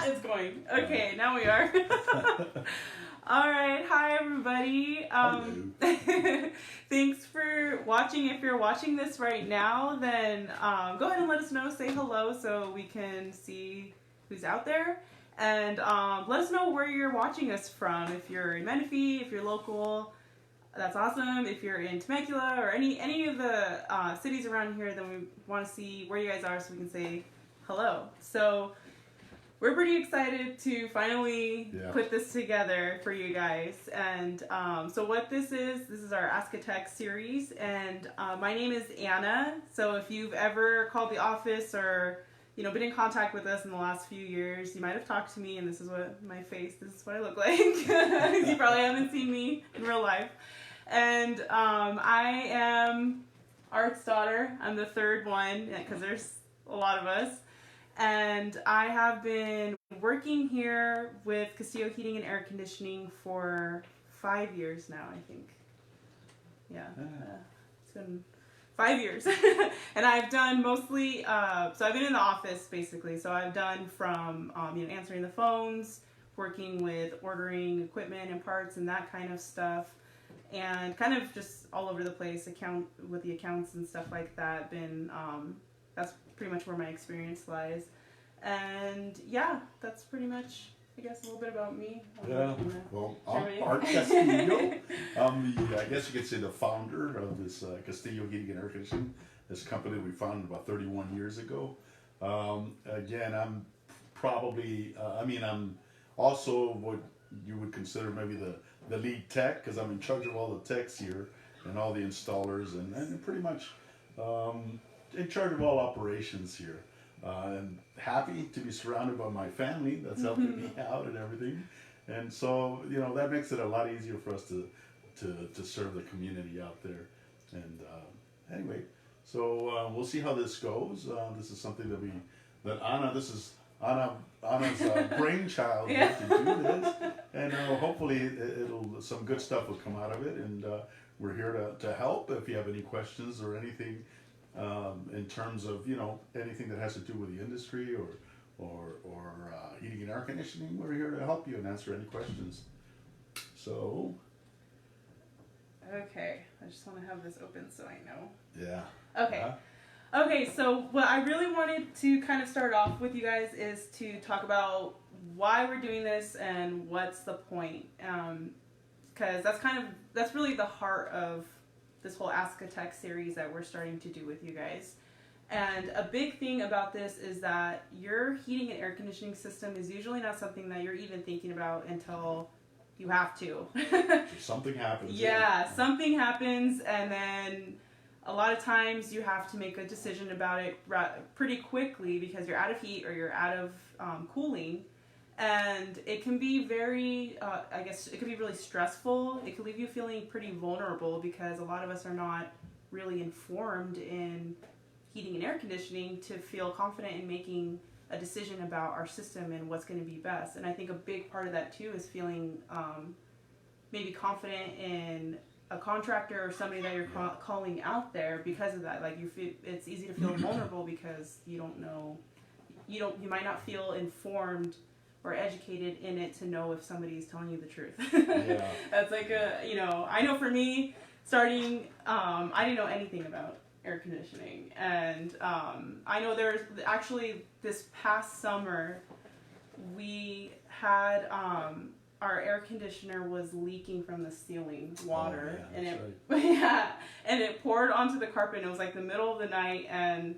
It's going. Okay, now we are. All right. Hi, everybody. Thanks for watching. If you're watching this right now, then go ahead and let us know. Say hello so we can see who's out there. And let us know where you're watching us from. If you're in Menifee, if you're local, that's awesome. If you're in Temecula or any of the cities around here, then we want to see where you guys are so we can say hello. So we're pretty excited to finally put this together for you guys. And so what this is our Ask a Tech series. And my name is Anna. So if you've ever called the office or been in contact with us in the last few years, you might have talked to me, and this is what this is what I look like. You probably haven't seen me in real life. And I am Art's daughter. I'm the third one because there's a lot of us. And I have been working here with Castillo Heating and Air Conditioning for 5 years now, I think. Yeah, it's been 5 years. And I've done mostly, so I've been in the office basically. So I've done from answering the phones, working with ordering equipment and parts and that kind of stuff, and kind of just all over the place, with the accounts and stuff like that. That's pretty much where my experience lies. And yeah, that's pretty much, I guess, a little bit about me. Well, I'm Art Castillo. I'm I guess you could say the founder of this Castillo Heating and Air Conditioning, this company we founded about 31 years ago. Again, I'm probably, I'm also what you would consider maybe the lead tech, because I'm in charge of all the techs here and all the installers and pretty much in charge of all operations here. And happy to be surrounded by my family that's helping me out and everything. And so, that makes it a lot easier for us to serve the community out there. And anyway, so we'll see how this goes. This is something that Anna's brainchild to do this. And hopefully some good stuff will come out of it. And we're here to help if you have any questions or anything. In terms of anything that has to do with the industry or heating and air conditioning, we're here to help you and answer any questions. So. Okay, I just want to have this open so I know. Yeah. Okay. Okay, so what I really wanted to kind of start off with you guys is to talk about why we're doing this and what's the point, because that's really the heart of this whole Ask a Tech series that we're starting to do with you guys. And a big thing about this is that your heating and air conditioning system is usually not something that you're even thinking about until you have to. Something happens. Yeah, something happens, and then a lot of times you have to make a decision about it pretty quickly because you're out of heat or you're out of cooling. And it can be very, it can be really stressful. It can leave you feeling pretty vulnerable because a lot of us are not really informed in heating and air conditioning to feel confident in making a decision about our system and what's going to be best. And I think a big part of that too is feeling maybe confident in a contractor or somebody that you're calling out there because of that. Like it's easy to feel vulnerable because you don't know, you might not feel informed or educated in it to know if somebody's telling you the truth. Yeah. That's like I know for me, starting, I didn't know anything about air conditioning. And I know there's actually this past summer, we had, our air conditioner was leaking from the ceiling water. Oh, yeah, and it poured onto the carpet, and it was like the middle of the night, and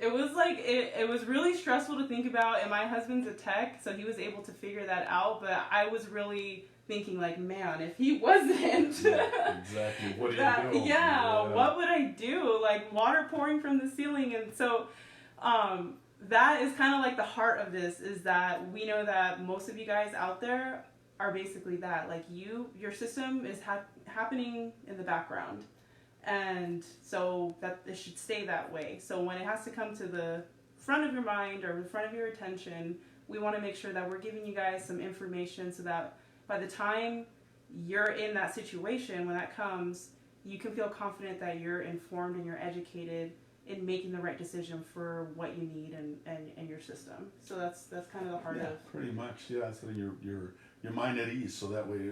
it was like, it was really stressful to think about, and my husband's a tech, so he was able to figure that out, but I was really thinking like, man, if he wasn't... Yeah, exactly. What do you do? Yeah, what would I do? Like, water pouring from the ceiling, and so that is kind of like the heart of this, is that we know that most of you guys out there are basically that. Like, your system is happening in the background. And so that it should stay that way. So when it has to come to the front of your mind or the front of your attention, we want to make sure that we're giving you guys some information so that by the time you're in that situation, when that comes, you can feel confident that you're informed and you're educated in making the right decision for what you need and your system. So that's kind of the heart of. Pretty much, yeah. So your mind at ease, so that way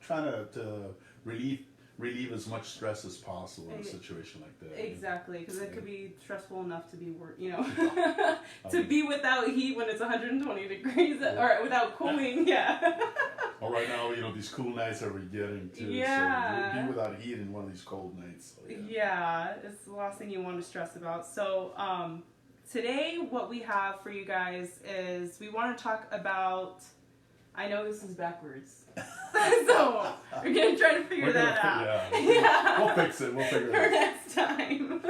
try to relieve as much stress as possible in a situation like that. Exactly, because it could be stressful enough to be to be without heat when it's 120 degrees or without cooling. Yeah. Well, right now, these cool nights that we're getting too. Yeah. So you'll be without heat in one of these cold nights. So, yeah, it's the last thing you want to stress about. So today, what we have for you guys is we want to talk about. I know this is backwards, so we're gonna try to figure that out. Yeah. We'll fix it. We'll figure it out for next time.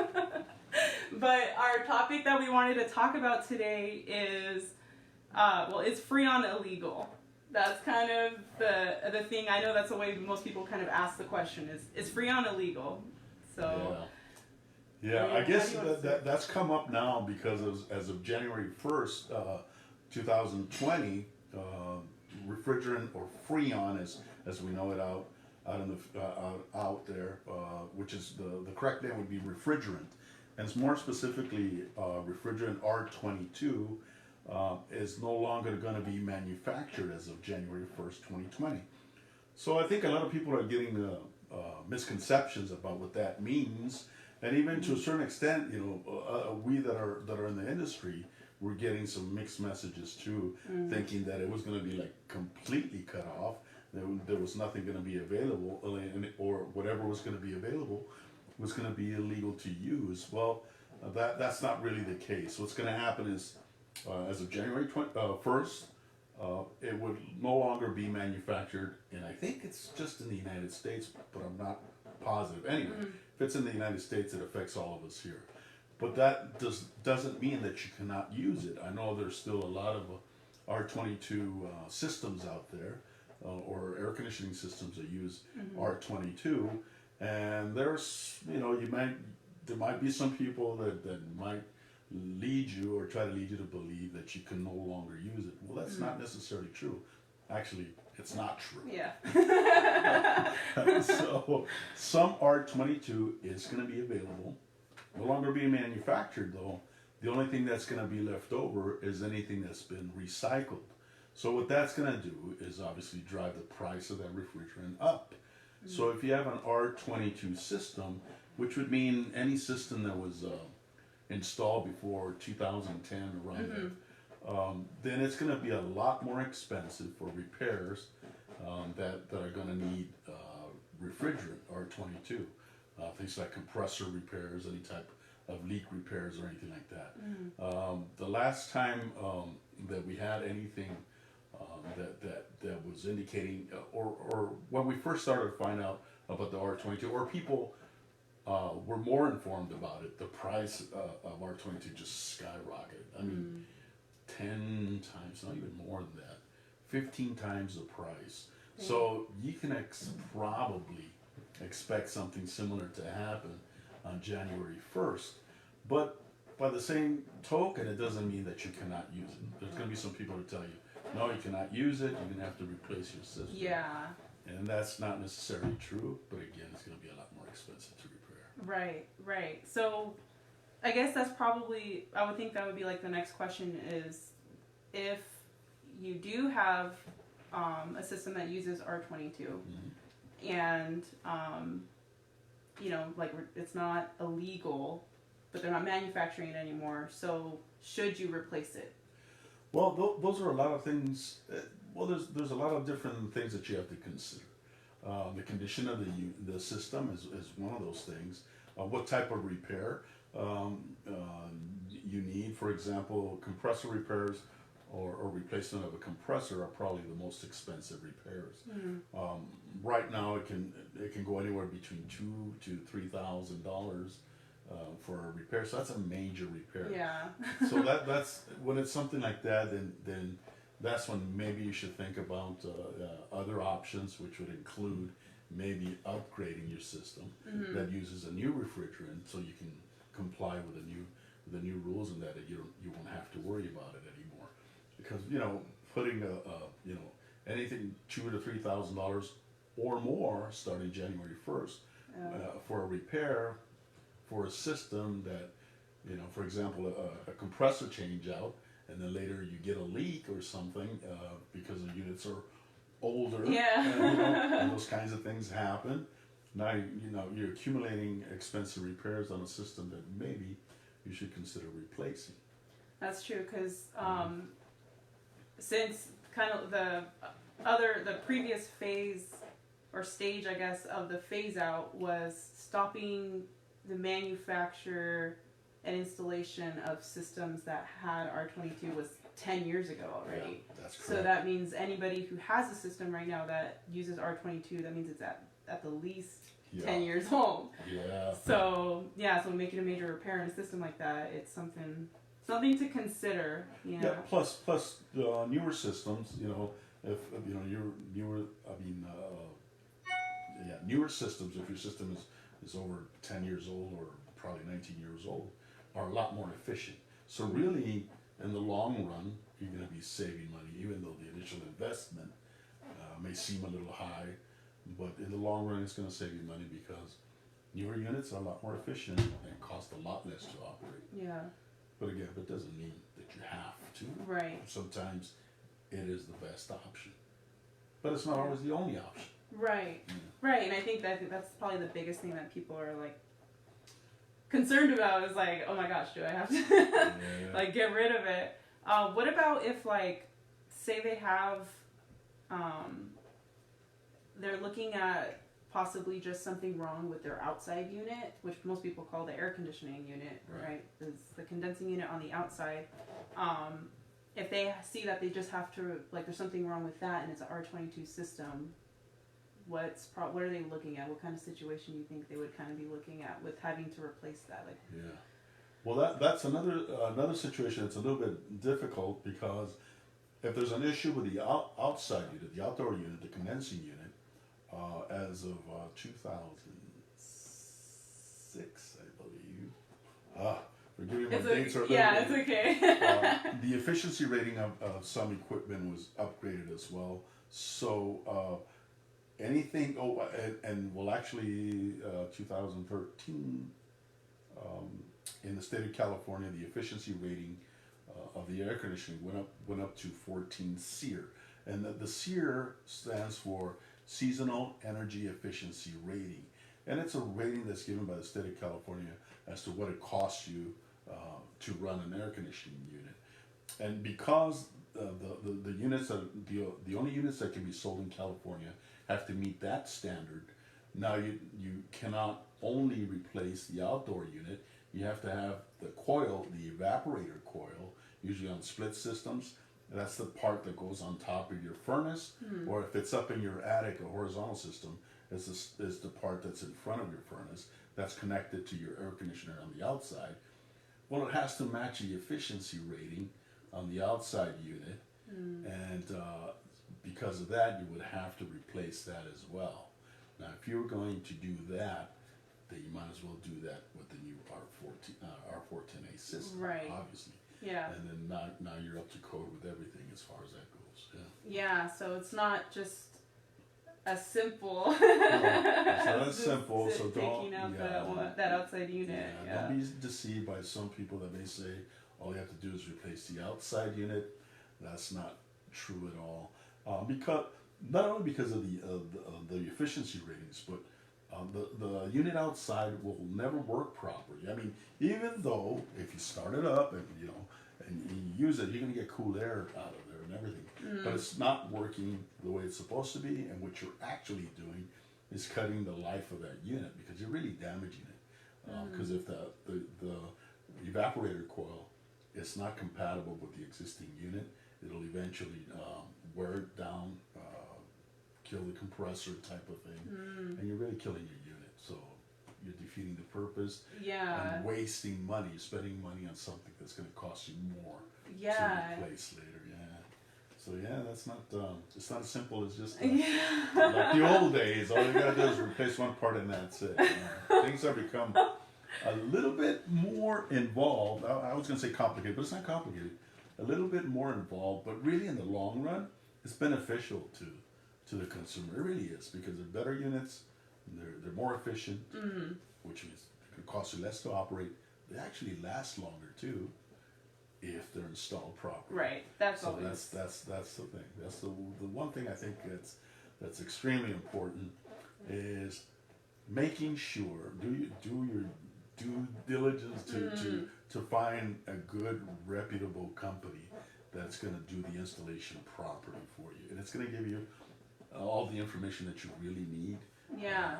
But our topic that we wanted to talk about today is, is Freon illegal? That's kind of the thing. I know that's the way most people kind of ask the question: is Freon illegal? So. Yeah, I guess that's come up now because as of January 1st, 2020, refrigerant or Freon, as we know it out there, which is the correct name would be refrigerant, and it's more specifically refrigerant R22 is no longer going to be manufactured as of January 1st, 2020. So I think a lot of people are getting misconceptions about what that means, and even to a certain extent, we that are in the industry, we're getting some mixed messages too, thinking that it was going to be like completely cut off, there was nothing going to be available, or whatever was going to be available was going to be illegal to use. Well, that's not really the case. What's going to happen is, as of January 1st, it would no longer be manufactured, and I think it's just in the United States, but I'm not positive. Anyway, if it's in the United States, it affects all of us here. But that doesn't mean that you cannot use it. I know there's still a lot of R22 systems out there, or air conditioning systems that use R22, and there's, there might be some people that might lead you or try to lead you to believe that you can no longer use it. Well, that's not necessarily true. Actually, it's not true. Yeah. So some R22 is going to be available. No longer being manufactured, though. The only thing that's going to be left over is anything that's been recycled. So what that's going to do is obviously drive the price of that refrigerant up. So if you have an R22 system, which would mean any system that was installed before 2010 around there, then it's going to be a lot more expensive for repairs that are going to need refrigerant R22. Things like compressor repairs, any type of leak repairs or anything like that. The last time that we had anything that was indicating, or when we first started to find out about the R22, or people were more informed about it, the price of R22 just skyrocketed. I mean, 10 times, not even more than that, 15 times the price. So you can probably expect something similar to happen on January 1st. But by the same token, it doesn't mean that you cannot use it. There's going to be some people who tell you, no, you cannot use it, you're going to have to replace your system. Yeah. And that's not necessarily true, but again, it's going to be a lot more expensive to repair. Right. So I guess that's probably, I would think that would be like the next question is, if you do have a system that uses R22, and like it's not illegal, but they're not manufacturing it anymore, so should you replace it? Well, those are a lot of things. There's a lot of different things that you have to consider. The condition of the system is one of those things. What type of repair you need? For example, compressor repairs or replacement of a compressor are probably the most expensive repairs. Right now, it can go anywhere between $2,000 to $3,000 for a repair. So that's a major repair. Yeah. So that's when it's something like that, then that's when maybe you should think about other options, which would include maybe upgrading your system that uses a new refrigerant, so you can comply with the new rules, and that you won't have to worry about it anymore. Because putting anything $2,000 to $3,000 or more starting January 1st for a repair for a system that For example, a compressor change out, and then later you get a leak or something because the units are older. Yeah. And those kinds of things happen. Now, you're accumulating expensive repairs on a system that maybe you should consider replacing. That's true, because since kind of the previous phase or stage, I guess, of the phase out was stopping the manufacture and installation of systems that had R22 was 10 years ago already. Yeah, that's correct. So that means anybody who has a system right now that uses R22, that means it's at the least 10 years old. Yeah. So making a major repair in a system like that, it's something to consider. Yeah. Plus newer systems. If newer systems. If your system is over 10 years old or probably 19 years old, are a lot more efficient. So really, in the long run, you're going to be saving money, even though the initial investment may seem a little high. But in the long run, it's going to save you money because newer units are a lot more efficient and cost a lot less to operate. Yeah. But again, that doesn't mean that you have to. Right. Sometimes it is the best option. But it's not always the only option. Right. Right. And I think that's probably the biggest thing that people are like concerned about is like, oh my gosh, do I have to like get rid of it? What about if like, say they have, they're looking at possibly just something wrong with their outside unit, which most people call the air conditioning unit, right? It's the condensing unit on the outside. If they see that they just have to, like, there's something wrong with that and it's an R22 system, what are they looking at? What kind of situation do you think they would kind of be looking at with having to replace that? Like, yeah. Well, that's another situation that's a little bit difficult because if there's an issue with the outside unit, the outdoor unit, the condensing unit, as of 2006, I believe. Forgive me, my dates are a little it's okay. The efficiency rating of some equipment was upgraded as well. So anything, actually 2013, in the state of California, the efficiency rating of the air conditioning went up to 14 SEER. And the SEER stands for Seasonal Energy Efficiency Rating. And it's a rating that's given by the state of California as to what it costs you to run an air conditioning unit. And because the units the only units that can be sold in California have to meet that standard, now you cannot only replace the outdoor unit, you have to have the coil, the evaporator coil, usually on split systems. That's the part that goes on top of your furnace, or if it's up in your attic, a horizontal system, is the part that's in front of your furnace that's connected to your air conditioner on the outside. Well, it has to match the efficiency rating on the outside unit, and because of that, you would have to replace that as well. Now, if you were going to do that, then you might as well do that with the new R410A system, obviously. Yeah. And then now you're up to code with everything as far as that goes. Yeah, so it's not just as simple. No, it's not as simple. So taking out that outside unit. Yeah, don't be deceived by some people that may say all you have to do is replace the outside unit. That's not true at all. Because not only because of the efficiency ratings, but the unit outside will never work properly. I mean, even though if you start it up and you use it, you're going to get cool air out of there and everything. But it's not working the way it's supposed to be, and what you're actually doing is cutting the life of that unit because you're really damaging it. Because if the evaporator coil is not compatible with the existing unit, it'll eventually wear it down, kill the compressor type of thing, and you're really killing your unit. So you're defeating the purpose and wasting money, spending money on something that's going to cost you more to replace later. So that's not it's not as simple as just like the old days. All you gotta do is replace one part and that's it. Things have become a little bit more involved. I was gonna say complicated, but it's not complicated. A little bit more involved, but really in the long run, it's beneficial to the consumer. It really is, because they're better units, they're more efficient, which means it could cost you less to operate. they actually last longer too if they're installed properly. Right. That's So always. that's the thing. That's the one thing I think that's extremely important is making sure do your due diligence to find a good reputable company that's going to do the installation properly for you, and it's going to give you all the information that you really need. Yeah.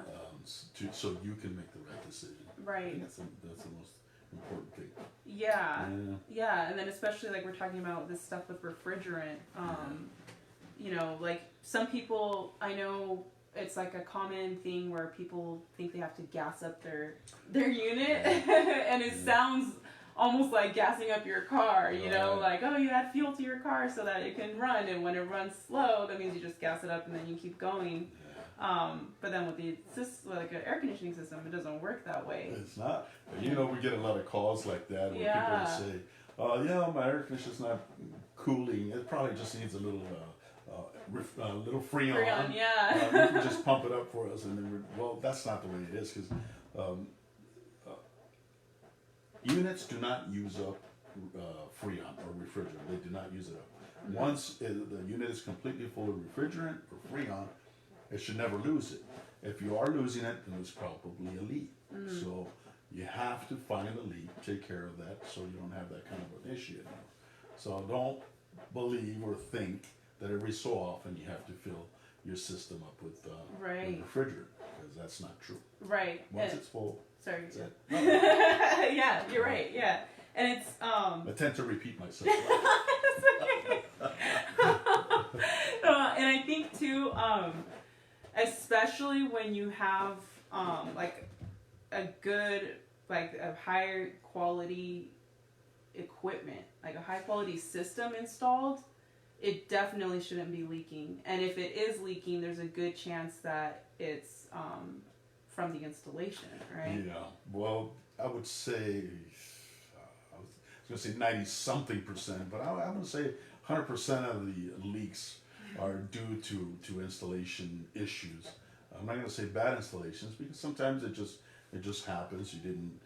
So you can make the right decision. Right. I think that's the most important thing. Yeah. Yeah, and then especially like we're talking about this stuff with refrigerant. You know, like some people, I know it's like a common thing where people think they have to gas up their unit, and it sounds almost like gassing up your car. You know, like, oh, you add fuel to your car so that it can run, and when it runs slow, that means you just gas it up and then you keep going. But then with like an air conditioning system, it doesn't work that way. It's not. You know, we get a lot of calls like that where people say, yeah, my air conditioner's not cooling. It probably just needs a little Freon. Freon, yeah. You can just pump it up for us. And then well, that's not the way it is, because units do not use up Freon or refrigerant. They do not use it up. Mm-hmm. Once the unit is completely full of refrigerant or Freon, it should never lose it. If you are losing it, then it's probably a leak. Mm-hmm. So you have to find a leak, take care of that, so you don't have that kind of an issue anymore. So don't believe or think that every so often you have to fill your system up with refrigerant, because that's not true. Right. Once it's full, sorry. that's it. Yeah, you're right. Yeah, and it's. I tend to repeat myself. And I think too, especially when you have like a good, like a higher quality equipment, like a high quality system installed, it definitely shouldn't be leaking. And if it is leaking, there's a good chance that it's from the installation, right? Yeah. Well, I would say, I was going to say 90-something%, but I would say 100% of the leaks are due to installation issues. I'm not going to say bad installations, because sometimes it just happens. You didn't.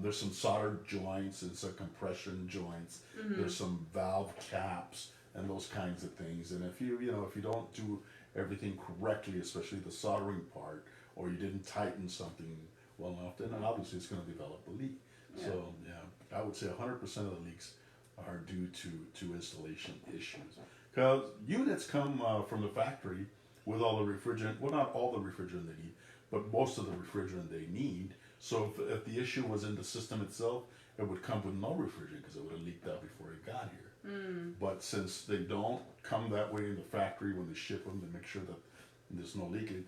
There's some soldered joints and some compression joints. Mm-hmm. There's some valve caps and those kinds of things. And if you don't do everything correctly, especially the soldering part, or you didn't tighten something well enough, then obviously it's going to develop a leak. Yeah. So yeah, I would say 100% of the leaks are due to installation issues. Because units come from the factory with all the refrigerant, well, not all the refrigerant they need, but most of the refrigerant they need. So if the issue was in the system itself, it would come with no refrigerant, because it would have leaked out before it got here. Mm. But since they don't come that way in the factory, when they ship them, they make sure that there's no leakage.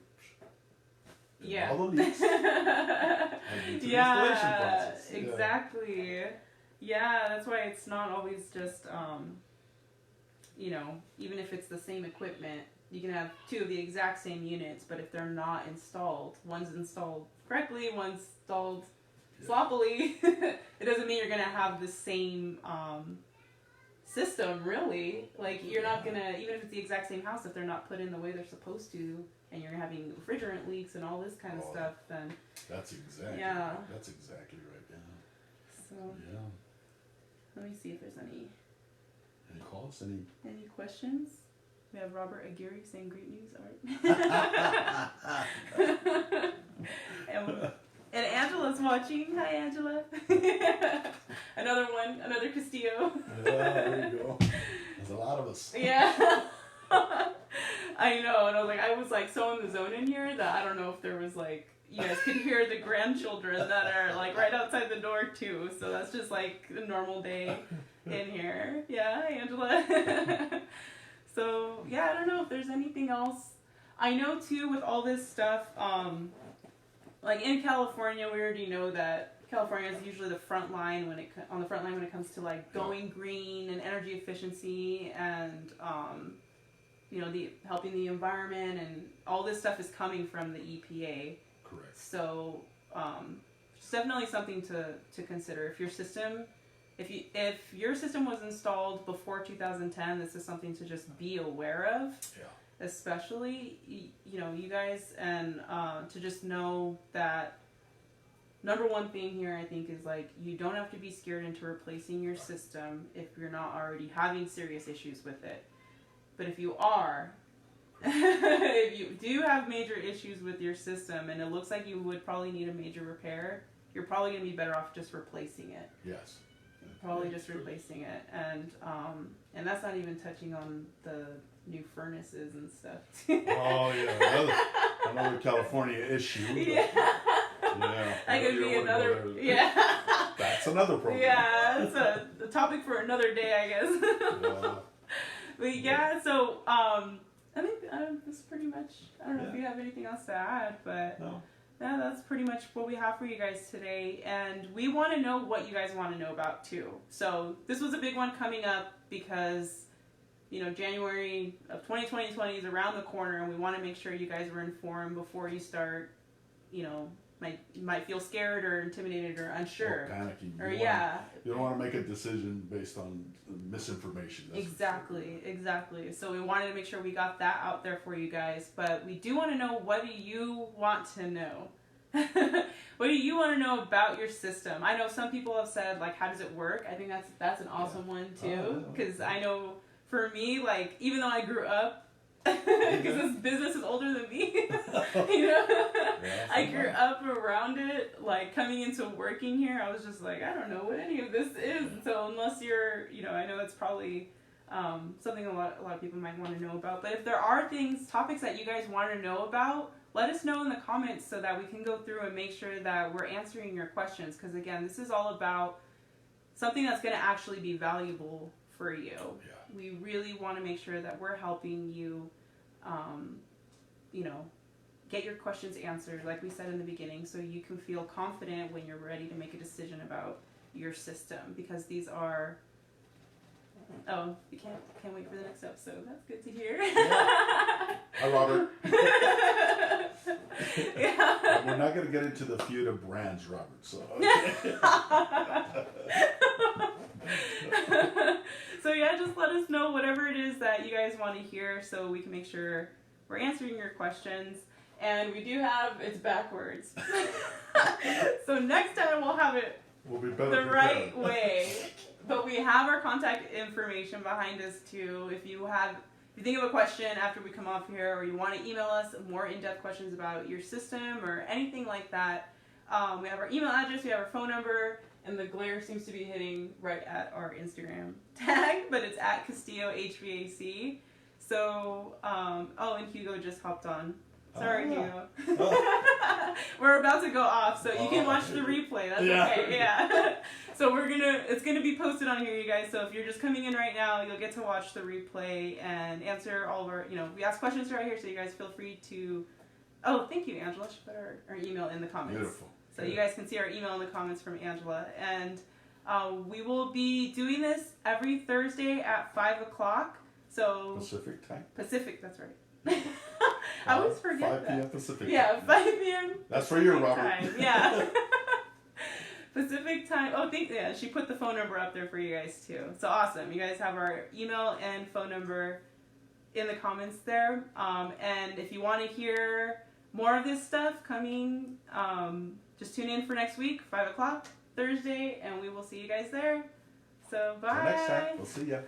Yeah. All the leaks. Yeah, exactly. Yeah, that's why it's not always just, even if it's the same equipment, you can have two of the exact same units, but if they're not installed, one's installed correctly, one's installed sloppily, it doesn't mean you're going to have the same system, really. Like, you're not going to, even if it's the exact same house, if they're not put in the way they're supposed to, and you're having refrigerant leaks and all this kind of stuff, then... That's exactly right, yeah. So, let me see if there's any calls, any questions. We have Robert Aguirre saying great news, Art. and Angela's watching. Hi, Angela. Another Castillo. Yeah, there you go. There's a lot of us. Yeah. I know, and I was so in the zone in here that I don't know if there was you guys could hear the grandchildren that are right outside the door too. So that's just a normal day in here. Yeah, hi, Angela. So yeah, I don't know if there's anything else. I know too with all this stuff, in California, we already know that California is usually the front line when it comes to going green and energy efficiency and the helping the environment, and all this stuff is coming from the EPA. Correct. So it's definitely something to consider. If your system was installed before 2010, this is something to just be aware of. Yeah. Especially you guys, and to just know that number one thing here, I think, is like you don't have to be scared into replacing your system if you're not already having serious issues with it. But if you are, if you do have major issues with your system and it looks like you would probably need a major repair, you're probably going to be better off just replacing it. Yes. Probably just replacing it, and that's not even touching on the new furnaces and stuff. Oh yeah, another California issue. Yeah. Yeah. That could be another. Yeah. That's another problem. Yeah, it's a topic for another day, I guess. Yeah. But yeah, so I think that's pretty much. I don't know if you have anything else to add, but. No. Yeah, that's pretty much what we have for you guys today, and we want to know what you guys want to know about too. So this was a big one coming up because, January of 2020 is around the corner, and we want to make sure you guys were informed before you start, might feel scared or intimidated or unsure. Or panicking. You don't want to make a decision based on misinformation. Exactly. So we wanted to make sure we got that out there for you guys, but we do want to know, what do you want to know? What do you want to know about your system? I know some people have said, like, how does it work? I think that's an awesome one too, because I know for me, like, even though I grew up, because this business is older than me, I grew up around it, like coming into working here, I was just like, I don't know what any of this is. So unless you're, I know it's probably something a lot of people might want to know about. But if there are topics that you guys want to know about, let us know in the comments so that we can go through and make sure that we're answering your questions. Because again, this is all about something that's going to actually be valuable for you. Yeah. We really want to make sure that we're helping you, get your questions answered, like we said in the beginning, so you can feel confident when you're ready to make a decision about your system. Because these are, you can't wait for the next episode. That's good to hear. Yeah. Hi, Robert. Yeah. We're not going to get into the feud of brands, Robert. So. So yeah, just let us know whatever it is that you guys want to hear so we can make sure we're answering your questions. And we do have, it's backwards. So next time we'll have it the right way. But we have our contact information behind us too. If you think of a question after we come off here, or you want to email us more in-depth questions about your system or anything like that, we have our email address, we have our phone number. And the glare seems to be hitting right at our Instagram tag, but it's at Castillo HVAC. So, and Hugo just hopped on. Sorry, Hugo. Oh. We're about to go off, so you can watch the replay. That's okay. Yeah. So it's gonna be posted on here, you guys. So if you're just coming in right now, you'll get to watch the replay and answer all of our. We ask questions right here, so you guys feel free to. Oh, thank you, Angela. She put our email in the comments. Beautiful. So you guys can see our email in the comments from Angela. And we will be doing this every Thursday at 5 o'clock. So Pacific time? Pacific, that's right. I always forget 5 p.m. Pacific. Yeah, 5 p.m. That's for you, Robert. Time. Yeah. Pacific time. Oh, she put the phone number up there for you guys too. So awesome. You guys have our email and phone number in the comments there. And if you want to hear more of this stuff coming, just tune in for next week, 5 o'clock, Thursday, and we will see you guys there. So, bye. Till next time. We'll see ya.